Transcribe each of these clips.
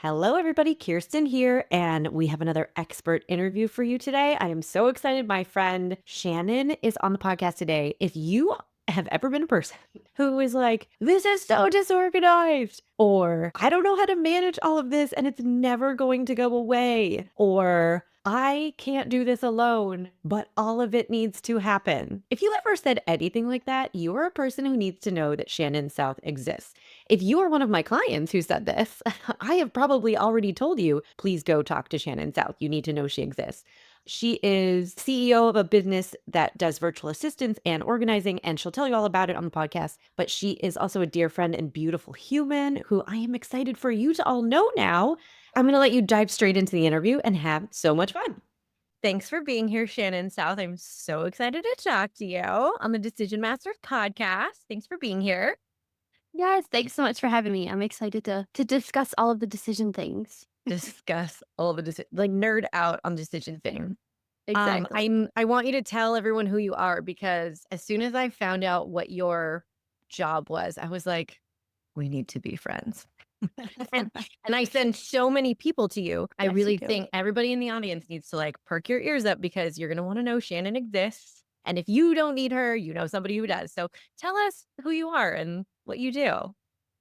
Hello, everybody. Kirsten here, and we have another expert interview for you today. I am so excited. My friend Shannon is on the podcast today. If you have ever been a person who is like, this is so disorganized, or I don't know how to manage all of this and it's never going to go away, or I can't do this alone, but all of it needs to happen. If you ever said anything like that, you are a person who needs to know that Shannon South exists. If you are one of my clients who said this, I have probably already told you, please go talk to Shannon South. You need to know she exists. She is CEO of a business that does virtual assistance and organizing, and she'll tell you all about it on the podcast. But she is also a dear friend and beautiful human who I am excited for you to all know now. I'm going to let you dive straight into the interview and have so much fun. Thanks for being here, Shannon South. I'm so excited to talk to you on the Decision Masters podcast. Thanks for being here. Yes, thanks so much for having me. I'm excited to discuss all of the decision things. Discuss all the like nerd out on decision thing. Exactly. I want you to tell everyone who you are because as soon as I found out what your job was, I was like, we need to be friends. and, and I send so many people to you. I Yes, you really do. think everybody in the audience needs to like perk your ears up because you're going to want to know Shannon exists. And if you don't need her, you know somebody who does. So tell us who you are and what you do.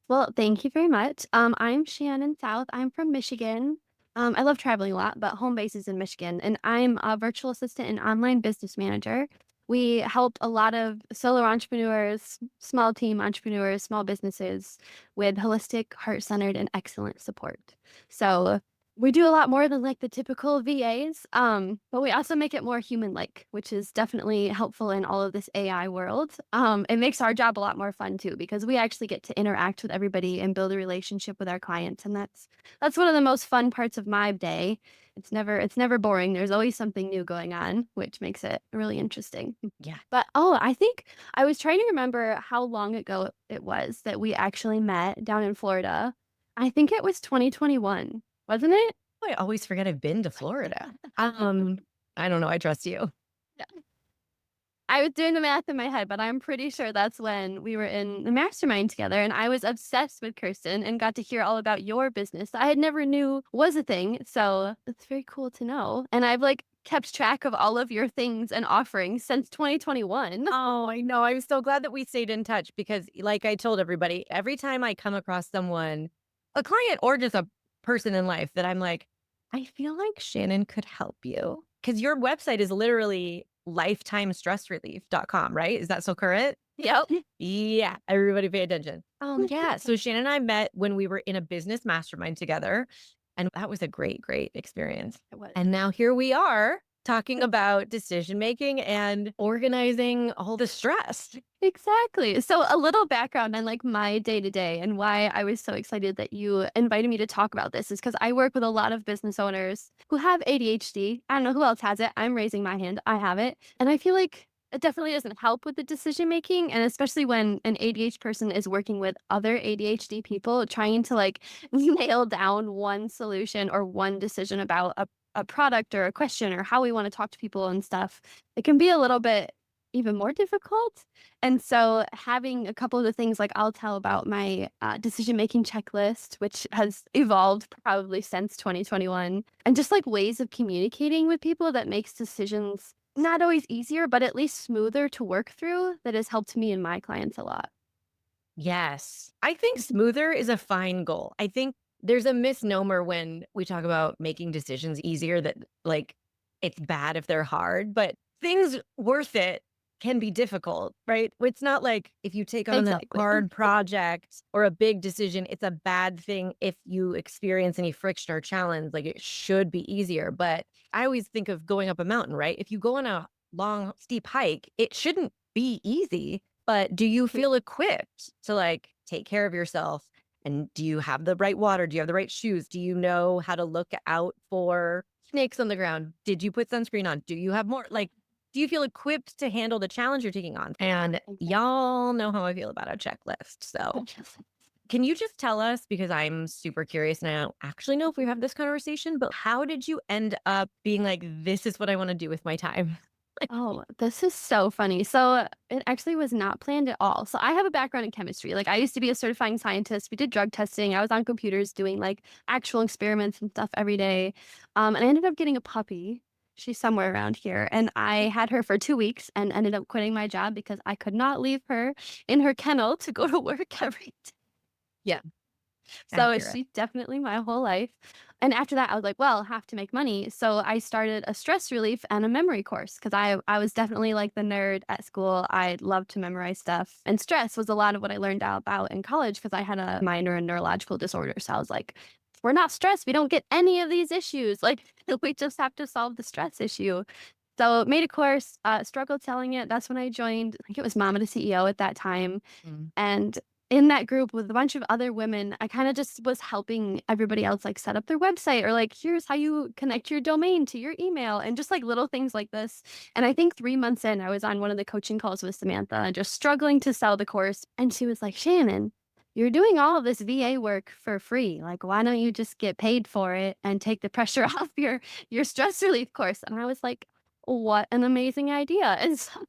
Well, thank you very much. I'm Shannon South. I'm from Michigan. I love traveling a lot, but home base is in Michigan, and I'm a virtual assistant and online business manager. We help a lot of solo entrepreneurs, small team entrepreneurs, small businesses with holistic, heart centered, and excellent support. So we do a lot more than like the typical VAs, but we also make it more human like, which is definitely helpful in all of this AI world. It makes our job a lot more fun too, because we actually get to interact with everybody and build a relationship with our clients. And that's one of the most fun parts of my day. It's never boring. There's always something new going on, which makes it really interesting. Yeah. But I think I was trying to remember how long ago it was that we actually met down in Florida. I think it was 2021, wasn't it? I always forget I've been to Florida. I don't know. I trust you. Yeah. I was doing the math in my head, but I'm pretty sure that's when we were in the mastermind together, and I was obsessed with Kirsten and got to hear all about your business that I had never knew was a thing. So it's very cool to know. And I've like kept track of all of your things and offerings since 2021. Oh, I know. I'm so glad that we stayed in touch because, like I told everybody, every time I come across someone, a client or just a person in life that I'm like, I feel like Shannon could help you. Because your website is literally lifetimestressrelief.com, right? Is that so current? Yep. Yeah, everybody pay attention. Yeah. So Shannon and I met when we were in a business mastermind together. And that was a great, great experience. It was. And now here we are talking about decision making and organizing all the stress. Exactly. So a little background on like my day to day and why I was so excited that you invited me to talk about this is because I work with a lot of business owners who have ADHD. I don't know who else has it. I'm raising my hand. I have it. And I feel like it definitely doesn't help with the decision making. And especially when an ADHD person is working with other ADHD people, trying to like nail down one solution or one decision about a product or a question or how we want to talk to people and stuff. It can be a little bit even more difficult. And so having a couple of the things like I'll tell about my decision-making checklist, which has evolved probably since 2021, and just like ways of communicating with people that makes decisions not always easier, but at least smoother to work through, that has helped me and my clients a lot. Yes. I think smoother is a fine goal. I think there's a misnomer when we talk about making decisions easier that like it's bad if they're hard, but things worth it can be difficult, right? It's not like if you take on a Exactly. hard project or a big decision, it's a bad thing if you experience any friction or challenge. Like it should be easier. But I always think of going up a mountain, right? If you go on a long, steep hike, it shouldn't be easy, but do you feel equipped to like take care of yourself? And do you have the right water? Do you have the right shoes? Do you know how to look out for snakes on the ground? Did you put sunscreen on? Do you have more? Like, do you feel equipped to handle the challenge you're taking on? And Exactly. y'all know how I feel about a checklist. So, can you just tell us, because I'm super curious and I don't actually know if we have this conversation, but how did you end up being like, this is what I want to do with my time? Oh, this is so funny. So it actually was not planned at all. So I have a background in chemistry. Like I used to be a certifying scientist. We did drug testing. I was on computers doing like actual experiments and stuff every day. And I ended up getting a puppy. She's somewhere around here. And I had her for 2 weeks and ended up quitting my job because I could not leave her in her kennel to go to work every day. Yeah, So accurate. she's definitely my whole life. And after that, I was like, well, have to make money. So I started a stress relief and a memory course because I was definitely like the nerd at school. I loved to memorize stuff. And stress was a lot of what I learned about in college because I had a minor in neurological disorders. So I was like, if we're not stressed, we don't get any of these issues. Like we just have to solve the stress issue. So made a course, struggled selling it. That's when I joined. I think it was Mama to CEO at that time. Mm. And in that group with a bunch of other women, I kinda just was helping everybody else, like, set up their website or, like, here's how you connect your domain to your email and just, like, little things like this. And I think 3 months in, I was on one of the coaching calls with Samantha, just struggling to sell the course, and she was like, "Shannon, you're doing all of this VA work for free. Like, why don't you just get paid for it and take the pressure off your stress relief course?" And I was like, "What an amazing idea." And so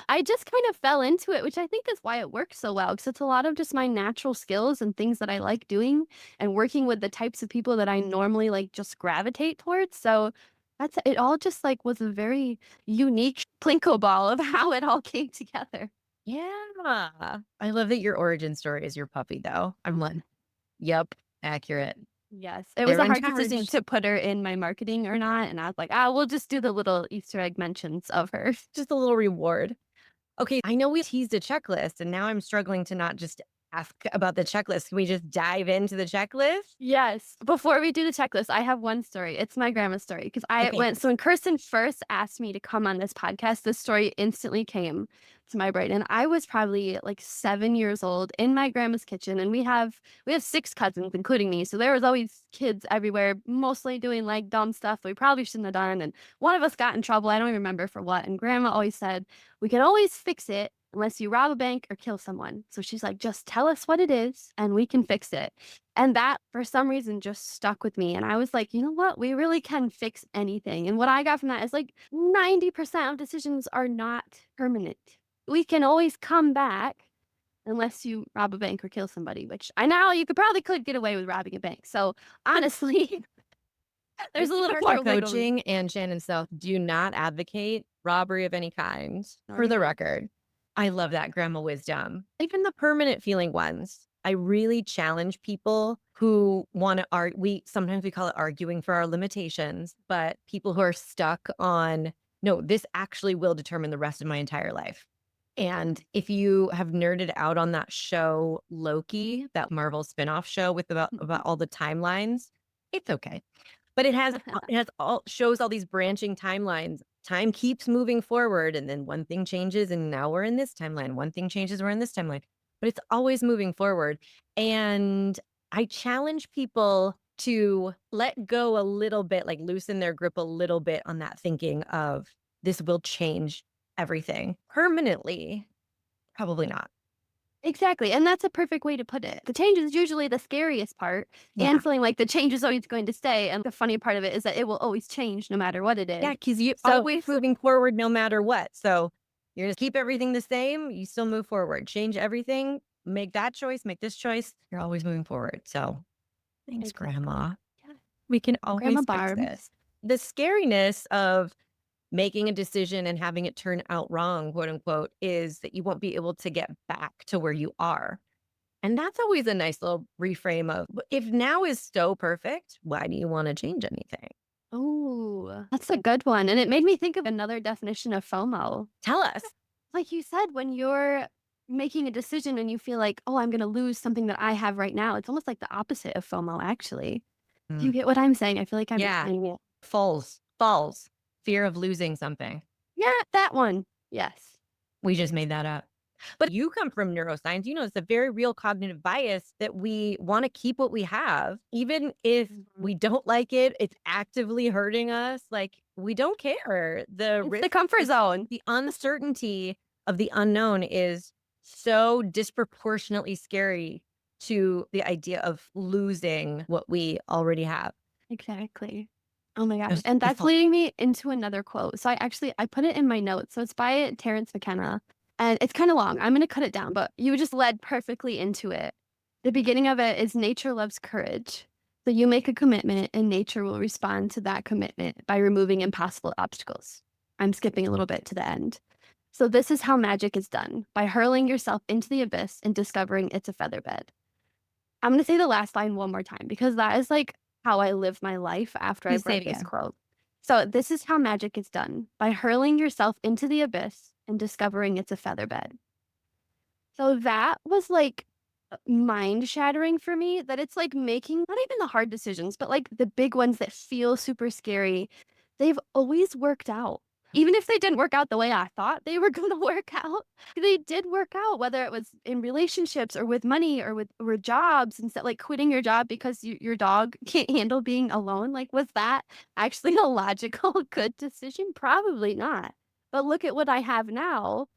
I just kind of fell into it, which I think is why it works so well because it's a lot of just my natural skills and things that I like doing and working with the types of people that I normally like just gravitate towards. So that's it all just like was a very unique plinko ball of how it all came together. Yeah. I love that your origin story is your puppy, though. I'm like, yep, accurate. Yes. It was They're a in hard decision charge. to put her in my marketing or not. And I was like, ah, we'll just do the little Easter egg mentions of her. Just a little reward. Okay, I know we teased a checklist, and now I'm struggling to not just ask about the checklist. Can we just dive into the checklist? Yes. Before we do the checklist, I have one story. It's my grandma's story because I Okay. went. So when Kirsten first asked me to come on this podcast, this story instantly came to my brain, and I was probably like 7 years old in my grandma's kitchen, and we have 6 cousins, including me. So there was always kids everywhere, mostly doing like dumb stuff we probably shouldn't have done. And one of us got in trouble. I don't even remember for what. And Grandma always said, "We can always fix it." Unless you rob a bank or kill someone. So she's like, just tell us what it is and we can fix it. And that, for some reason, just stuck with me, and I was like, "You know what? We really can fix anything." And what I got from that is, like, 90% of decisions are not permanent. We can always come back unless you rob a bank or kill somebody, which I know you could get away with robbing a bank. So, honestly, there's a little Our more wiggle room. coaching and Shannon South do not advocate robbery of any kind, Nor for do the I. record. I love that grandma wisdom. Even the permanent feeling ones. I really challenge people who want to argue. Sometimes we call it arguing for our limitations, but people who are stuck on, no, this actually will determine the rest of my entire life. And if you have nerded out on that show Loki, that Marvel spinoff show with about all the timelines, it's okay. But it has all shows all these branching timelines. Time keeps moving forward, and then one thing changes, and now we're in this timeline. One thing changes, we're in this timeline. But it's always moving forward. And I challenge people to let go a little bit, like loosen their grip a little bit on that thinking of this will change everything permanently. Probably not. Exactly, and that's a perfect way to put it. The change is usually the scariest part, Yeah. and feeling like the change is always going to stay, and the funny part of it is that it will always change no matter what it Yeah, is. because you So always moving forward no matter what. So you're just keep everything the same, you still move forward. Change everything, make that choice, make this choice. You're always moving forward. So thanks, exactly. grandma. Yeah. We can Grandma always fix Barb. this. The scariness of making a decision and having it turn out wrong, quote unquote, is that you won't be able to get back to where you are. And that's always a nice little reframe of if now is so perfect, why do you want to change anything? Oh, that's a good one, and it made me think of another definition of FOMO. Tell us. Like you said, when you're making a decision and you feel like, "Oh, I'm gonna lose something that I have right now," it's almost like the opposite of FOMO, actually. Do you Mm. get what I'm saying? I feel like I'm Yeah. explaining it. Falls, fear of losing something. Yeah, that one. Yes. We just made that up. But you come from neuroscience, you know, it's a very real cognitive bias that we want to keep what we have, even if Mhm. we don't like it, it's actively hurting us. Like, we don't care. The It's the risk, comfort zone. the uncertainty of the unknown is so disproportionately scary to the idea of losing what we already have. Exactly. Oh my It gosh, was and so that's fun. leading me into another quote. So I put it in my notes. So it's by Terrence McKenna, and it's kinda long. I'm gonna cut it down, but you just led perfectly into it. The beginning of it is nature loves courage. So you make a commitment and nature will respond to that commitment by removing impossible obstacles. I'm skipping a little bit to the end. So this is how magic is done, by hurling yourself into the abyss and discovering it's a feather bed. I'm gonna say the last line one more time because that is, like, how I live my life after Please I've say read it this again. quote. So, this is how magic is done, by hurling yourself into the abyss and discovering it's a feather bed. So that was, like, mind shattering for me that it's, like, making not even the hard decisions, but, like, the big ones that feel super scary, they've always worked out. Even if they didn't work out the way I thought they were gonna work out, they did work out, whether it was in relationships or with money or with jobs instead like, quitting your job because your dog can't handle being alone, like, was that actually a logical, good decision? Probably not. But look at what I have now,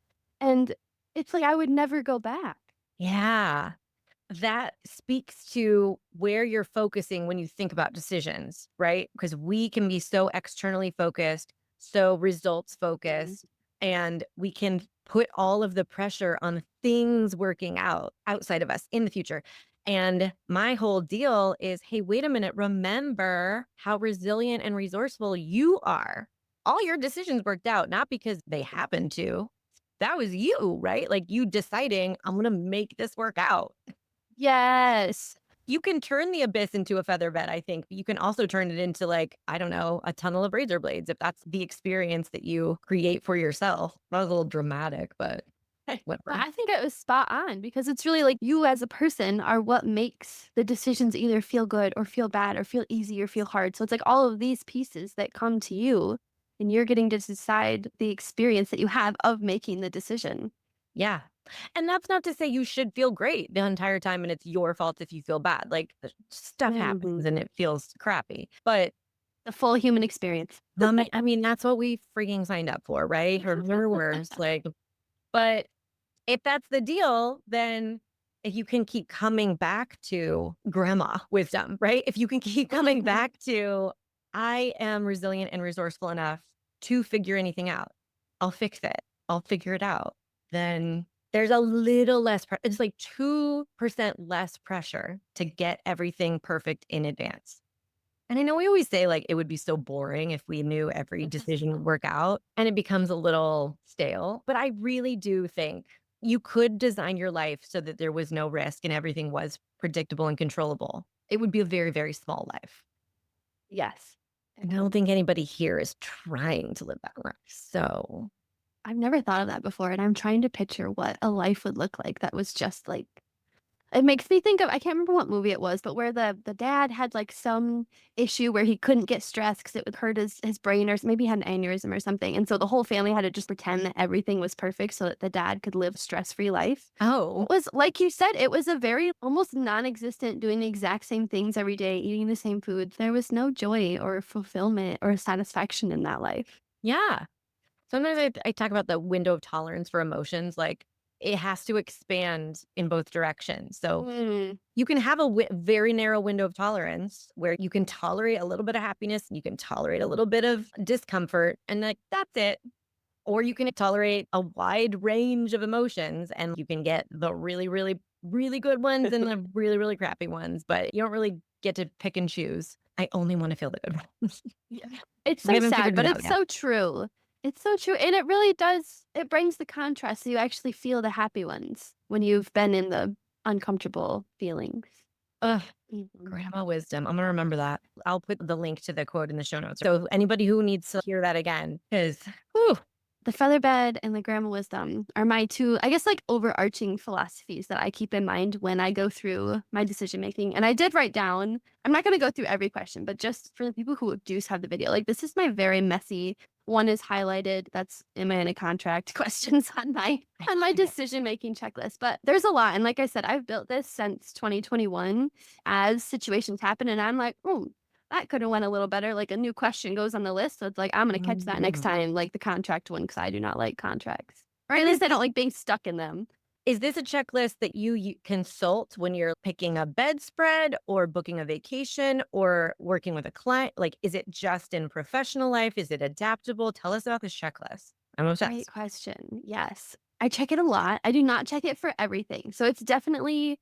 and it's like I would never go back. Yeah. That speaks to where you're focusing when you think about decisions, right? Because we can be so externally focused, so results Mhm. focused, and we can put all of the pressure on things working out outside of us in the future. And my whole deal is, hey, wait a minute, remember how resilient and resourceful you are. All your decisions worked out, not because they happened to. That was you, right? Like you deciding, I'm going to make this work out. Yes. You can turn the abyss into a feather bed, I think, but you can also turn it into, like, I don't know, a tunnel of razor blades if that's the experience that you create for yourself. That was a little dramatic, but hey, But whatever. I think it was spot on because it's really like you as a person are what makes the decisions either feel good or feel bad or feel easy or feel hard. So it's like all of these pieces that come to you and you're getting to decide the experience that you have of making the decision. Yeah. And that's not to say you should feel great the entire time and it's your fault if you feel bad. Like, stuff Mhm. happens and it feels crappy. But, The full human experience. I mean, that's what we freaking signed up for, right? Or worse, like, but if that's the deal, then if you can keep coming back to grandma wisdom, right? If you can keep coming back to, I am resilient and resourceful enough to figure anything out. I'll fix it. I'll figure it out. Then there's a little less, it's like 2% less pressure to get everything perfect in advance. And I know we always say, like, it would be so boring if we knew every decision would work out, and it becomes a little stale, but I really do think you could design your life so that there was no risk and everything was predictable and controllable. It would be a very, very small life. Yes. And I don't think anybody here is trying to live that life. So, I've never thought of that before, and I'm trying to picture what a life would look like that was just like it makes me think of I can't remember what movie it was, but where the dad had, like, some issue where he couldn't get stressed because it would hurt his brain or maybe he had an aneurysm or something, and so the whole family had to just pretend that everything was perfect so that the dad could live a stress-free life. It oh, was like you said, it was a very almost non-existent doing the exact same things every day, eating the same food. There was no joy or fulfillment or satisfaction in that life. yeah. Sometimes I talk about the window of tolerance for emotions, like, it has to expand in both directions. So, Mm. you can have a very narrow window of tolerance where you can tolerate a little bit of happiness, you can tolerate a little bit of discomfort, and, like, that's it. Or you can tolerate a wide range of emotions, and you can get the really, really, really good ones and the really, really crappy ones, but you don't really get to pick and choose. I only wanna feel the good ones. Yeah. It's We so haven't sad, figured it but out it's yet. so true. It's so true, and it really does it brings the contrast so you actually feel the happy ones when you've been in the uncomfortable feelings. Ugh. Mhm. Grandma wisdom. I'm gonna remember that. I'll put the link to the quote in the show notes. So anybody who needs to hear that again, because The feather bed and the grandma wisdom are my 2, I guess, like, overarching philosophies that I keep in mind when I go through my decision making, and I did write down I'm not gonna go through every question, but just for the people who do have the video, like, this is my very messy one is highlighted, that's am I in a contract questions on my decision making checklist, but there's a lot, and like I said, I've built this since 2021 as situations happen, and I'm like, "Oh, that could have went a little better, like, a new question goes on the list, so it's like, I'm gonna catch that next Mhm. time, like the contract one, because I do not like contracts. Or at And least I don't it's like being stuck in them. Is this a checklist that you consult when you're picking a bedspread or booking a vacation or working with a client? Like, is it just in professional life? Is it adaptable? Tell us about this checklist. I'm Great obsessed. question. Yes. I check it a lot. I do not check it for everything. So it's definitely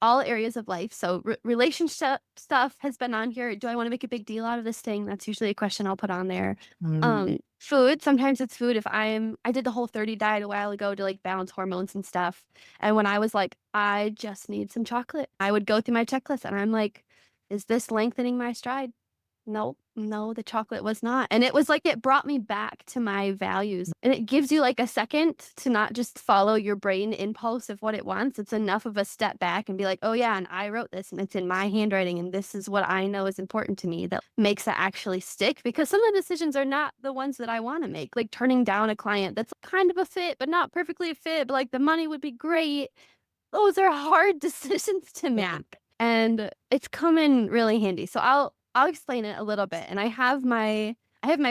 all areas of life. So relationship stuff has been on here. Do I want to make a big deal out of this thing? That's usually a question I'll put on there. Mm, Food, sometimes it's food. I did the whole 30 diet a while ago to like balance hormones and stuff. And when I was like, I just need some chocolate, I would go through my checklist and I'm like, is this lengthening my stride? No, no, the chocolate was not, and it was like it brought me back to my values, and it gives you, like, a second to not just follow your brain impulse of what it wants. It's enough of a step back and be like, "Oh, yeah, and I wrote this, and it's in my handwriting, and this is what I know is important to me," that makes it actually stick, because some of the decisions are not the ones that I wanna make, like turning down a client that's kind of a fit, but not perfectly a fit, but, like, the money would be great. Those are hard decisions to yeah. make, and it's come in really handy. So I'll explain it a little bit, and I have my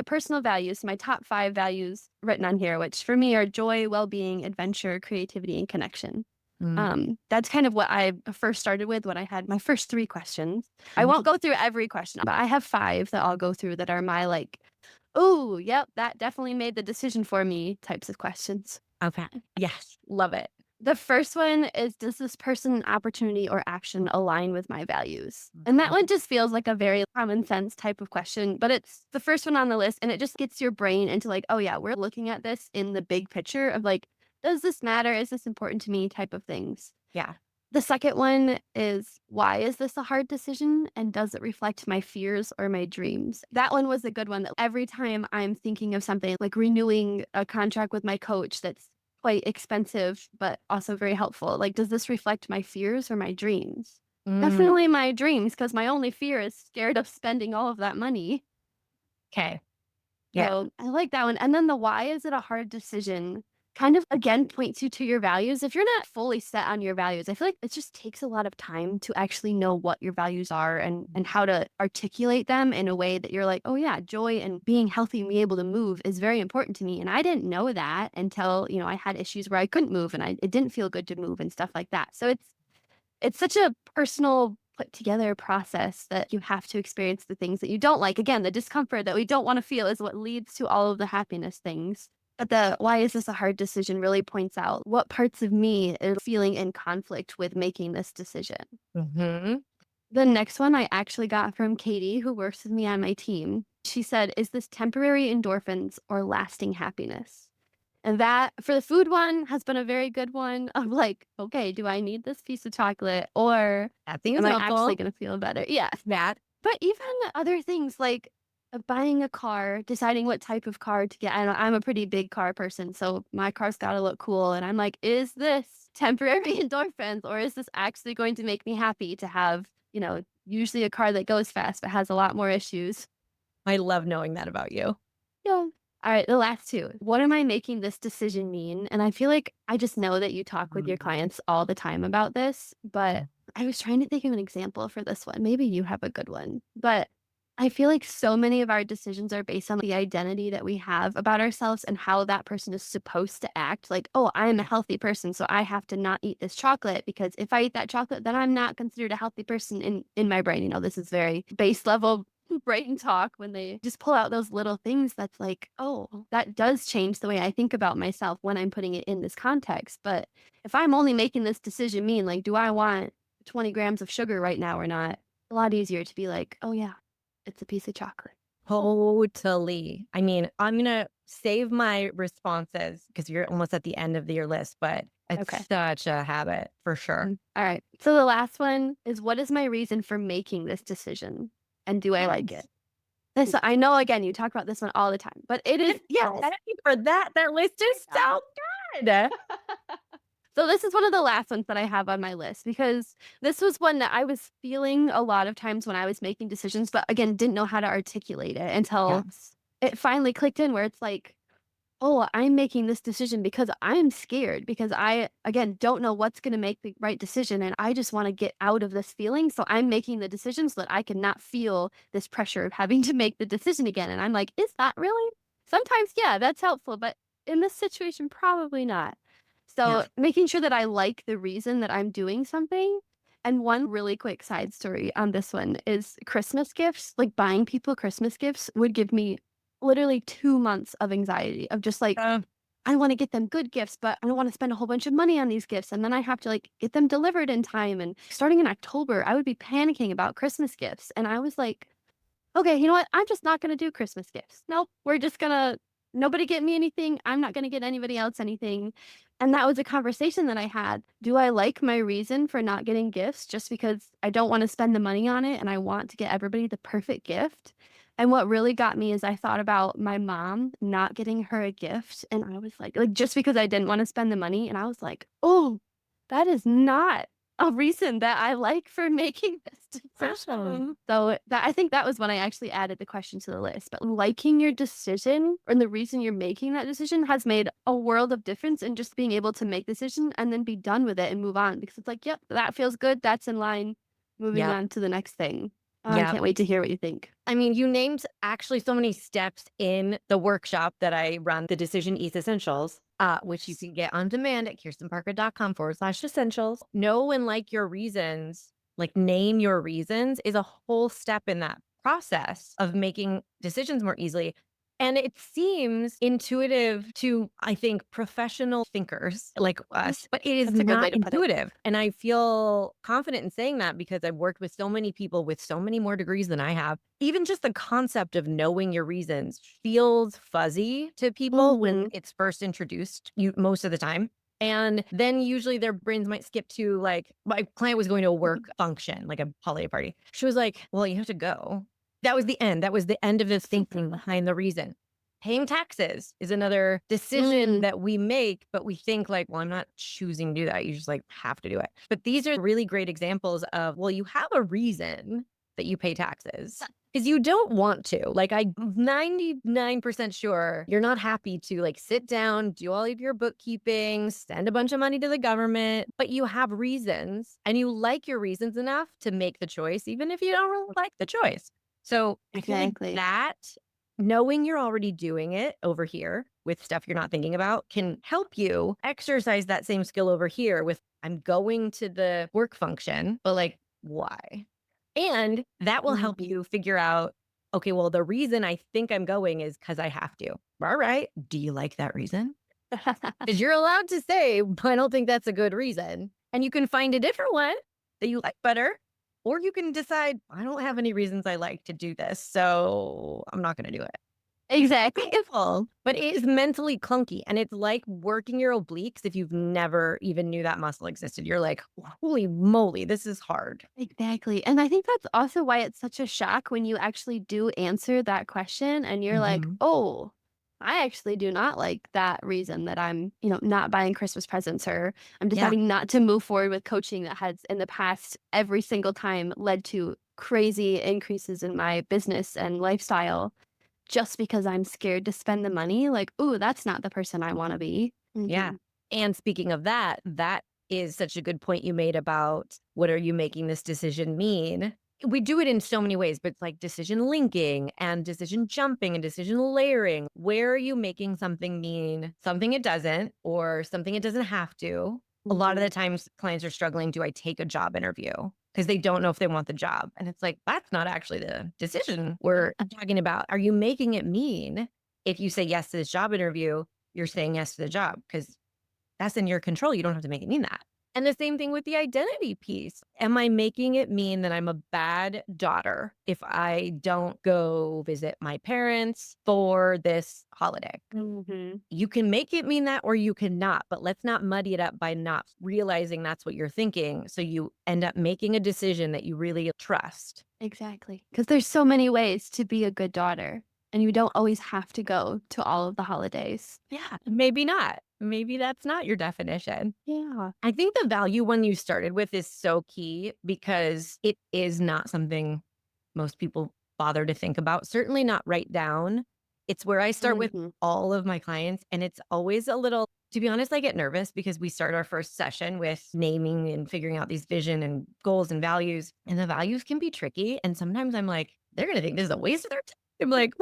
personal values, my top 5 values written on here, which for me are joy, well-being, adventure, creativity, and connection. Mm, That's kind of what I first started with when I had my first 3 questions. I mhm. won't go through every question, but I have 5 that I'll go through that are my, like, "Ooh, yep, that definitely made the decision for me," types of questions. Okay. Yes. Love it. The first one is, does this person, opportunity, or action align with my values? And that Mhm. one just feels like a very common sense type of question, but it's the first one on the list. And it just gets your brain into like, oh, yeah, we're looking at this in the big picture of like, does this matter? Is this important to me? Type of things. Yeah. The second one is, why is this a hard decision? And does it reflect my fears or my dreams? That one was a good one that every time I'm thinking of something like renewing a contract with my coach that's quite expensive, but also very helpful. Like, does this reflect my fears or my dreams? Mm, Definitely my dreams, because my only fear is scared of spending all of that money. 'kay. Yeah. So I like that one. And then the why is it a hard decision kind of again points you to your values. If you're not fully set on your values, I feel like it just takes a lot of time to actually know what your values are and how to articulate them in a way that you're like, oh yeah, joy and being healthy and being able to move is very important to me. And I didn't know that until, I had issues where I couldn't move and it didn't feel good to move and stuff like that. So it's such a personal, put together process that you have to experience the things that you don't like. Again, the discomfort that we don't wanna feel is what leads to all of the happiness things. But the "why is this a hard decision?" really points out what parts of me are feeling in conflict with making this decision. Mhm. The next one I actually got from Katie, who works with me on my team. She said, "Is this temporary endorphins or lasting happiness?" And that for the food one has been a very good one of like, okay, do I need this piece of chocolate or That seems am I actually helpful. gonna feel better? Yeah. That But even other things like buying a car, deciding what type of car to get. I'm a pretty big car person, so my car's gotta look cool. And I'm like, is this temporary endorphins or is this actually going to make me happy to have, usually a car that goes fast but has a lot more issues? I love knowing that about you. Yeah. Alright, the last 2. What am I making this decision mean? And I feel like I just know that you talk with your Mm. clients all the time about this, but I was trying to think of an example for this one. Maybe you have a good one. But I feel like so many of our decisions are based on the identity that we have about ourselves and how that person is supposed to act. Like, "Oh, I'm a healthy person, so I have to not eat this chocolate because if I eat that chocolate, then I'm not considered a healthy person in my brain." This is very base level brain talk when they just pull out those little things that's like, oh, that does change the way I think about myself when I'm putting it in this context. But if I'm only making this decision mean like, do I want 20 grams of sugar right now or not? A lot easier to be like, oh yeah, it's a piece of chocolate. Totally. I mean, I'm gonna save my responses because you're almost at the end of your list, but it's Okay. such a habit for sure. All right. So the last one is, what is my reason for making this decision? And do I like it? Yes. This I know again you talk about this one all the time, but it is yes. Thank you for that. That list is so good. So this is one of the last ones that I have on my list because this was one that I was feeling a lot of times when I was making decisions, but again, didn't know how to articulate it until Yes. it finally clicked in where it's like, oh, I'm making this decision because I'm scared because I, again, don't know what's going to make the right decision. And I just want to get out of this feeling. So I'm making the decision so that I can not feel this pressure of having to make the decision again. And I'm like, is that really? Sometimes, yeah, that's helpful. But in this situation, probably not. So Yeah. making sure that I like the reason that I'm doing something. And one really quick side story on this one is Christmas gifts. Like buying people Christmas gifts would give me literally 2 months of anxiety of just like, I want to get them good gifts, but I don't want to spend a whole bunch of money on these gifts. And then I have to like get them delivered in time. And starting in October, I would be panicking about Christmas gifts. And I was like, okay, you know what? I'm just not gonna do Christmas gifts. Nope, we're just gonna nobody get me anything. I'm not gonna get anybody else anything. And that was a conversation that I had. Do I like my reason for not getting gifts just because I don't want to spend the money on it and I want to get everybody the perfect gift? And what really got me is I thought about my mom not getting her a gift. And I was like, just because I didn't want to spend the money. And I was like, oh, that is not a reason that I like for making this decision. So that I think that was when I actually added the question to the list. But liking your decision or the reason you're making that decision has made a world of difference in just being able to make decision and then be done with it and move on because it's like, yep, that feels good. That's in line. Moving Yep. on to the next thing. Oh, I Yep. can't wait to hear what you think. I mean, you named actually so many steps in the workshop that I run, the Decision Ease Essentials, which you can get on demand at kirstenparker.com/essentials. Know and like your reasons, like name your reasons is a whole step in that process of making decisions more easily. And it seems intuitive to, I think, professional thinkers like us, but it is That's a good not way to put it. intuitive. And I feel confident in saying that because I've worked with so many people with so many more degrees than I have. Even just the concept of knowing your reasons feels fuzzy to people when Mhm. it's first introduced, you most of the time. And then usually their brains might skip to like, my client was going to a work function, like a holiday party. She was like, well, you have to go. That was the end. That was the end of the thinking behind the reason. Paying taxes is another decision Mm, that we make, but we think like, well, I'm not choosing to do that. You just like have to do it. But these are really great examples of, well, you have a reason that you pay taxes because you don't want to. Like, I'm 99% sure you're not happy to like sit down, do all of your bookkeeping, send a bunch of money to the government, but you have reasons and you like your reasons enough to make the choice, even if you don't really like the choice. So I feel like exactly. that knowing you're already doing it over here with stuff you're not thinking about can help you exercise that same skill over here with I'm going to the work function, but like, why? And that will help Mhm. you figure out, okay, well, the reason I think I'm going is because I have to. All right. Do you like that reason? Because you're allowed to say, I don't think that's a good reason. And you can find a different one that you like better. Or you can decide, I don't have any reasons I like to do this. So I'm not going to do it. Exactly. Beautiful, but it is mentally clunky, and it's like working your obliques if you've never even knew that muscle existed. You're like, "Holy moly, this is hard." Exactly, and I think that's also why it's such a shock when you actually do answer that question and you're like, Mhm. "Oh, I actually do not like that reason that I'm, not buying Christmas presents or I'm Yeah, deciding not to move forward with coaching that has in the past every single time led to crazy increases in my business and lifestyle just because I'm scared to spend the money." Like, "Ooh, that's not the person I wanna be." yeah, Mhm. and speaking of that, that is such a good point you made about what are you making this decision mean? We do it in so many ways, but it's like decision linking and decision jumping and decision layering. Where are you making something mean something it doesn't or something it doesn't have to? A lot of the Mhm. times clients are struggling, do I take a job interview? Because they don't know if they want the job. And it's like, that's not actually the decision we're talking about. Are you making it mean if you say yes to this job interview, you're saying yes to the job? Because that's in your control. You don't have to make it mean that. And the same thing with the identity piece. Am I making it mean that I'm a bad daughter if I don't go visit my parents for this holiday? Mhm. You can make it mean that or you cannot, but let's not muddy it up by not realizing that's what you're thinking. So you end up making a decision that you really trust. Exactly, because there's so many ways to be a good daughter, and you don't always have to go to all of the holidays. Yeah, maybe not. Maybe that's not your definition. Yeah. I think the value one you started with is so key because it is not something most people bother to think about, certainly not write down. It's where I start with Mhm. all of my clients, and it's always a little to be honest, I get nervous because we start our first session with naming and figuring out these vision and goals and values, and the values can be tricky, and sometimes I'm like, "They're gonna think this is a waste of their time." I'm like,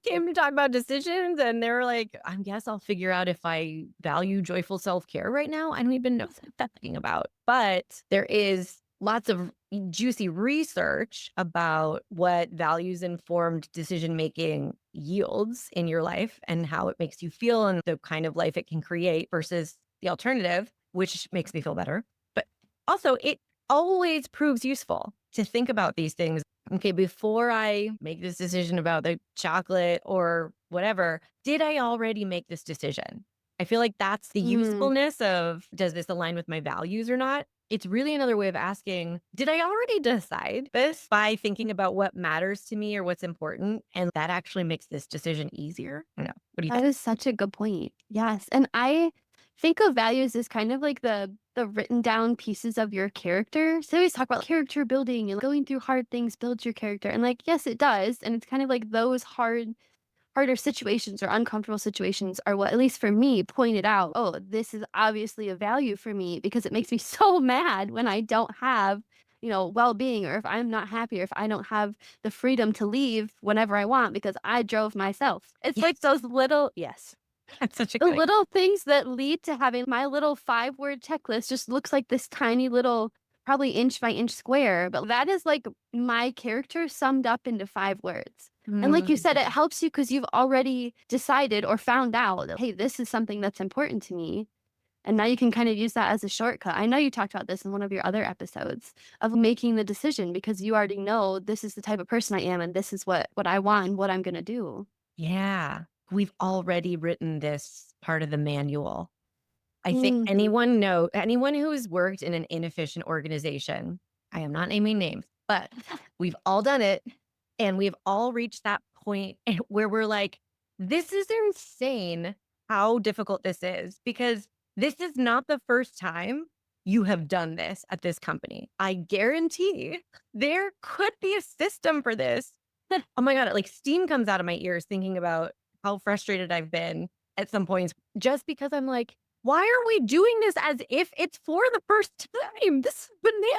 came to talk about decisions, and they were like, I guess I'll figure out if I value joyful self-care right now. I don't even know what I'm talking about. But there is lots of juicy research about what values informed decision making yields in your life and how it makes you feel and the kind of life it can create versus the alternative, which makes me feel better. But also, it always proves useful to think about these things. Okay, before I make this decision about the chocolate or whatever, did I already make this decision? I feel like that's the Mm. usefulness of, does this align with my values or not? It's really another way of asking, did I already decide this by thinking about what matters to me or what's important? And that actually makes this decision easier. I don't know. What do you That think? is such a good point. Yes, and I think of values as kind of like the written down pieces of your character. So they always talk about character building and going through hard things builds your character. And like, yes, it does. And it's kind of like those harder situations or uncomfortable situations are what, at least for me, pointed out, oh, this is obviously a value for me because it makes me so mad when I don't have, well-being, or if I'm not happy, or if I don't have the freedom to leave whenever I want because I drove myself. It's like Yes, those little, yes, that's such a the good idea. little things that lead to having my little 5-word checklist just looks like this tiny little, probably inch by inch square, but that is like my character summed up into 5 words. And like you said, it Mm. helps you because 'cause you've already decided or found out that, "Hey, this is something that's important to me." And now you can kind of use that as a shortcut. I know you talked about this in one of your other episodes of making the decision because you already know this is the type of person I am and this is what I want and what I'm gonna do. Yeah. We've already written this part of the manual. I think Mhm. anyone who has worked in an inefficient organization, I am not naming names, but we've all done it, and we've all reached that point where we're like, "This is insane how difficult this is," because this is not the first time you have done this at this company. I guarantee there could be a system for this. Oh my god, like, steam comes out of my ears thinking about how frustrated I've been at some points just because I'm like, why are we doing this as if it's for the first time? This is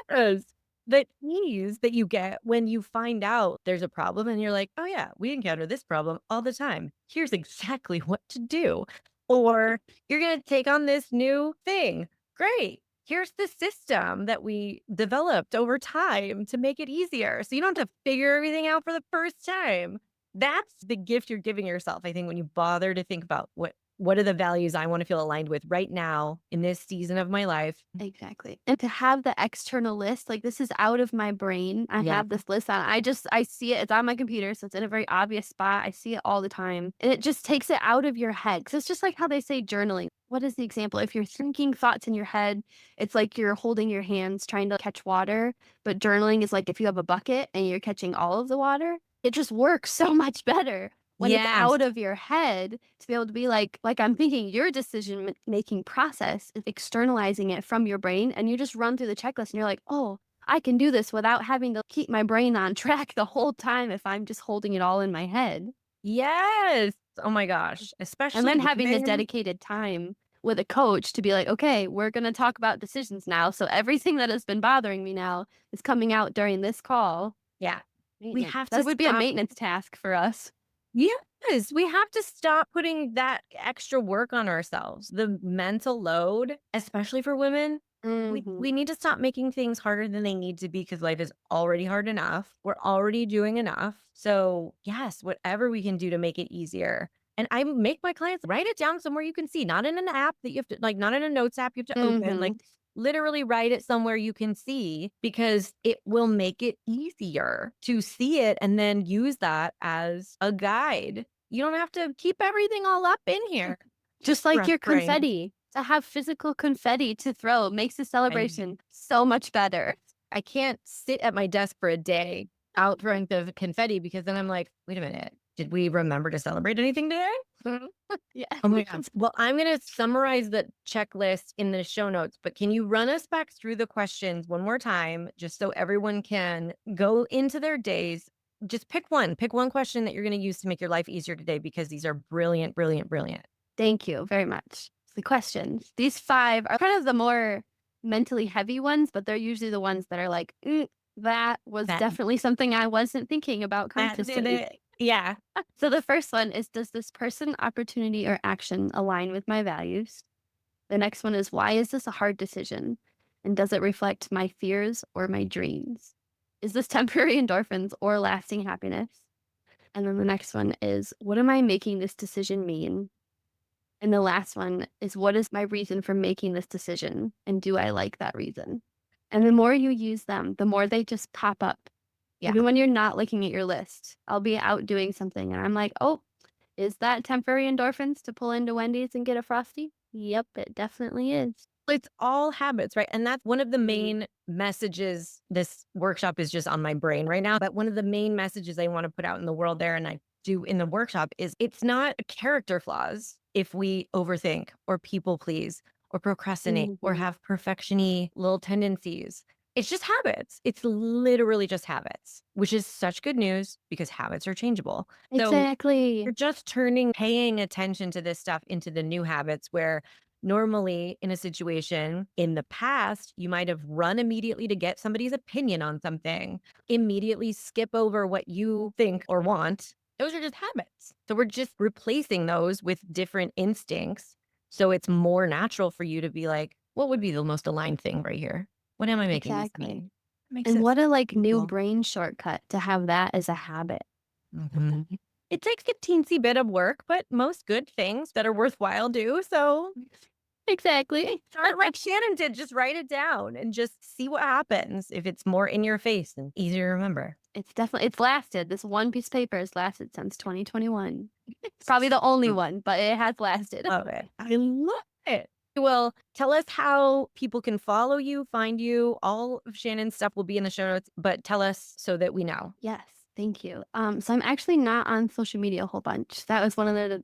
bananas. The ease that you get when you find out there's a problem and you're like, oh, yeah, we encounter this problem all the time. Here's exactly what to do. Or you're going to take on this new thing. Great. Here's the system that we developed over time to make it easier. So you don't have to figure everything out for the first time. That's the gift you're giving yourself, I think, when you bother to think about what are the values I wanna feel aligned with right now in this season of my life? Exactly. And to have the external list, like this is out of my brain. I Yeah. have this list on. I see it. It's on my computer, so it's in a very obvious spot. I see it all the time. And it just takes it out of your head. Cause it's just like how they say journaling. What is the example? If you're thinking thoughts in your head, it's like you're holding your hands trying to catch water. But journaling is like if you have a bucket and you're catching all of the water, it just works so much better when it's Yes. out of your head to be able to be like I'm thinking your making process is externalizing it from your brain and you just run through the checklist and you're like, "Oh, I can do this without having to keep my brain on track the whole time if I'm just holding it all in my head." Yes. Oh my gosh, And especially then having the women. dedicated time with a coach to be like, "Okay, we're going to talk about decisions now. So everything that has been bothering me now is coming out during this call." Yeah. We Maintenance. have to That would be a stop. maintenance task for us. Yes, we have to stop putting that extra work on ourselves. The mental load, especially for women, we Mhm. need to stop making things harder than they need to be because life is already hard enough. We're already doing enough. So, yes, whatever we can do to make it easier. And I make my clients write it down somewhere you can see, not in an app that you have to, like, not in a notes app you have to open, like, Mhm. literally write it somewhere you can see because it will make it easier to see it and then use that as a guide. You don't have to keep everything all up in here. Just like your Frustrating. confetti. To have physical confetti to throw makes the celebration so much better. I can't sit at my desk for a day out throwing the confetti because then I'm like, wait a minute. Did we remember to celebrate anything today? Mhm. Yeah. Oh my God. Well, I'm going to summarize the checklist in the show notes, but can you run us back through the questions one more time just so everyone can go into their days? Just pick one question that you're going to use to make your life easier today because these are brilliant, brilliant, brilliant. Thank you very much. The questions. These 5 are kind of the more mentally heavy ones, but they're usually the ones that are like, That was That definitely something I wasn't thinking about that did consciously. it. Yeah. So the first one is, does this person, opportunity, or action align with my values? The next one is, why is this a hard decision? And does it reflect my fears or my dreams? Is this temporary endorphins or lasting happiness? And then the next one is, what am I making this decision mean? And the last one is, what is my reason for making this decision? And do I like that reason? And the more you use them, the more they just pop up. Yeah. Even when you're not looking at your list, I'll be out doing something and I'm like, oh, is that temporary endorphins to pull into Wendy's and get a Frosty? Yep, it definitely is. It's all habits, right? And that's one of the Mhm. main messages. This workshop is just on my brain right now, but one of the main messages I want to put out in the world there, and I do in the workshop, is it's not character flaws if we overthink or people please or procrastinate or Mhm. have perfectiony little tendencies. It's just habits. It's literally just habits, which is such good news because habits are changeable. So Exactly. you're just paying attention to this stuff into the new habits where normally in a situation in the past, you might have run immediately to get somebody's opinion on something, immediately skip over what you think or want. Those are just habits. So we're just replacing those with different instincts. So it's more natural for you to be like, what would be the most aligned thing right here? What am I making this Exactly. mean? Makes And it what a like new simple. brain shortcut to have that as a habit. Mhm. It takes a teensy bit of work, but most good things that are worthwhile do. So Exactly. start like Shannon did, just write it down and just see what happens if it's more in your face and easier to remember. It's lasted. This one piece of paper has lasted since 2021. It's probably the only one, but it has lasted. Love it. I love it. Well, tell us how people can follow you, find you. All of Shannon's stuff will be in the show notes, but tell us so that we know. Yes, thank you. So I'm actually not on social media a whole bunch. That was one of the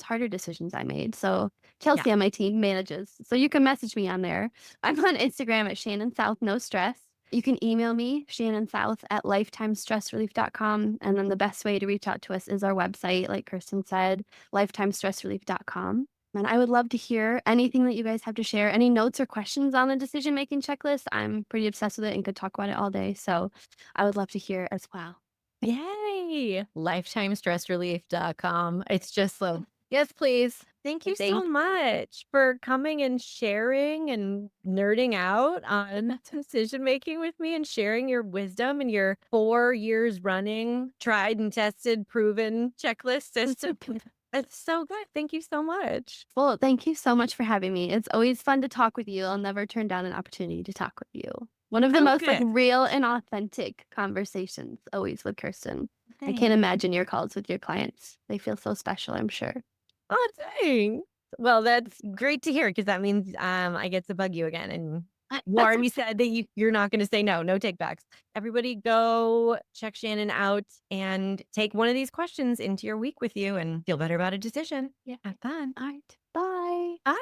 harder decisions I made. So Yeah. Chelsea on my team manages. So you can message me on there. I'm on Instagram at Shannon South, no stress. You can email me, Shannon South at lifetimestressrelief.com. And then the best way to reach out to us is our website, like Kirsten said, lifetimestressrelief.com. And I would love to hear anything that you guys have to share, any notes or questions on the decision making checklist. I'm pretty obsessed with it and could talk about it all day. So I would love to hear as well. Yay. Lifetimestressrelief.com. It's just so, yes, please. Thank you so Thank much for coming and sharing and nerding out on decision making with me and sharing your wisdom and your 4 years running, tried and tested, proven checklist system. It's so good. Thank you so much. Well, thank you so much for having me. It's always fun to talk with you. I'll never turn down an opportunity to talk with you. One of the Oh, most like good. real and authentic conversations always with Kirsten. I can't Thanks. imagine your calls with your clients. They feel so special, I'm sure. Oh, thanks. Well, that's great to hear because that means I get to bug you again. And you already said that you're not going to say no, no take backs. Everybody go check Shannon out and take one of these questions into your week with you and feel better about a decision. Yeah. Have fun. All right. Bye. Ah.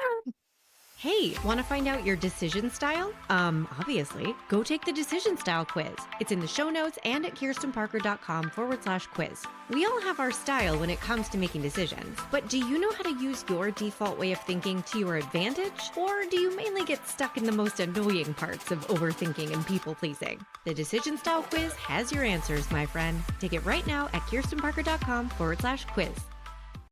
Hey, want to find out your decision style? Obviously, go take the decision style quiz. It's in the show notes and at kirstenparker.com/quiz. We all have our style when it comes to making decisions, but do you know how to use your default way of thinking to your advantage? Or do you mainly get stuck in the most annoying parts of overthinking and people pleasing? The decision style quiz has your answers, my friend. Take it right now at kirstenparker.com/quiz.